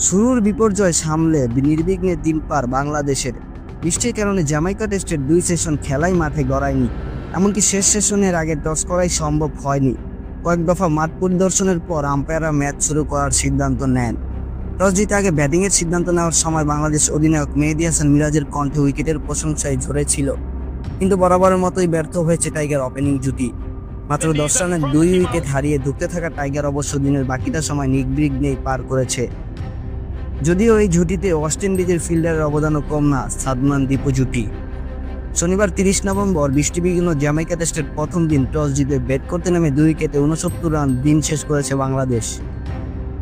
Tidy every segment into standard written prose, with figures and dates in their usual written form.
শুরুর বিপর্যয় সামলে নির্বিঘ্নে দিন পার বাংলাদেশের। বৃষ্টির কারণে জ্যামাইকা টেস্টের 2 সেশন খেলাই মাঠে গড়ায়নি, এমনকি শেষ সেশনের আগে টস করাই সম্ভব হয়নি। কয়েক দফা মাঠ পরিদর্শনের পর আম্পায়াররা ম্যাচ শুরু করার সিদ্ধান্ত নেন। টস জিতে আগে ব্যাটিংয়ের সিদ্ধান্ত নেওয়ার সময় বাংলাদেশ অধিনায়ক মেহেদী হাসান মিরাজের কণ্ঠে উইকেটের প্রশংসায় ঝরেছিল, কিন্তু বরাবরের মতোই ব্যর্থ হয়েছে টাইগার ওপেনিং জুটি। মাত্র 10 রানে 2 উইকেট হারিয়ে ধুঁকতে থাকা টাইগার অবশ্য দিনের বাকিটা সময় নির্বিঘ্নেই পার করেছে। যদিও এই জুটিতে ওয়েস্ট ইন্ডিজের ফিল্ডারের অবদানও কম না সাদমান দীপু জুটি। শনিবার 30 নভেম্বর বৃষ্টিবিঘ্ন জ্যামাইকা টেস্টের প্রথম দিন টস জিতে ব্যাট করতে নেমে 2 উইকেটে 69 রান দিন শেষ করেছে বাংলাদেশ।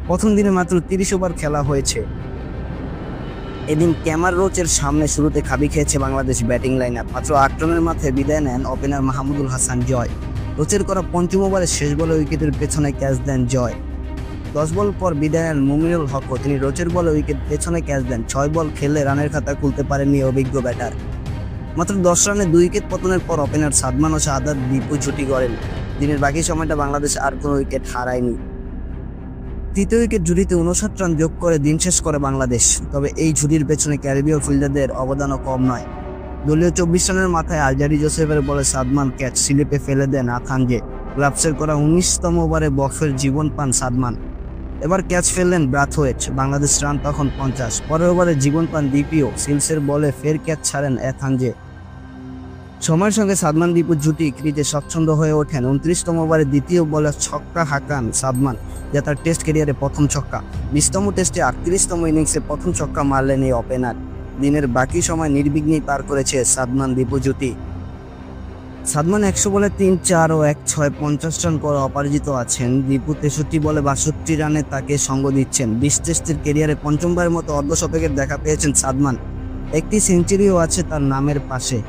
প্রথম দিনে মাত্র 30 ওভার খেলা হয়েছে। এদিন ক্যামার রোচের সামনে শুরুতে খাবি খেয়েছে বাংলাদেশ ব্যাটিং লাইন আপ। মাত্র 8 রানের মাথায় বিদায় নেন ওপেনার মাহমুদুল হাসান জয়। রোচের করা পঞ্চম ওভারে শেষ বলে উইকেটের পেছনে ক্যাচ দেন জয়। 10 বল পর বিদায় নেন মুমিনুল হকও, তিনি রোচের বলে উইকেট পেছনে ক্যাচ দেন। 6 বল খেলে রানের খাতা খুলতে পারেননি অভিজ্ঞ ব্যাটার। মাত্র 10 রানে 2 উইকেট পতনের পর ওপেনার সাদমান ও শাহাদাত দীপু জুটি গড়েন। দিনের বাকি সময়টা বাংলাদেশ আর কোনো উইকেট হারায়নি। তৃতীয় উইকেট জুটিতে 59 রান যোগ করে দিন শেষ করে বাংলাদেশ। তবে এই জুটির পেছনে ক্যারিবীয় ফিল্ডারদের অবদানও কম নয়। দলীয় 24 রানের মাথায় আলজারি জোসেফের বলে সাদমান ক্যাচ স্লিপে ফেলে দেন আথানজে। গ্লাভসের করা 19তম ওভারে বক্সের জীবন পান সাদমান। এবার ক্যাচ ফেললেন ব্রাথওয়েট। বাংলাদেশ রান তখন 50। পরের ওভারে জীবন পান দীপিও। সিলসের বলে ফের ক্যাচ ছাড়েন আথানজে। সময়ের সঙ্গে সাদমান দীপু জুটি ক্রিজে স্বচ্ছন্দ হয়ে ওঠেন। 29তম ওভারে দ্বিতীয় বলে ছক্কা হাঁকান সাদমান, যা তার টেস্ট ক্যারিয়ারে প্রথম ছক্কা। 20তম টেস্টে 38তম ইনিংসে প্রথম ছক্কা মারলেন এই ওপেনার। দিনের বাকি সময় নির্বিঘ্নেই পার করেছে সাদমান দীপু জুটি। সাদমান 100 বলে 3, 4 ও 1, 6 50 রান করে অপরাজিত আছেন। দীপু 63 বলে 62 রানে তাকে সঙ্গ দিচ্ছেন। 20 টেস্টের ক্যারিয়ারে পঞ্চমবারের মতো অর্ধশতকের দেখা পেয়েছেন সাদমান। একটি সেঞ্চুরিও আছে তার নামের পাশে।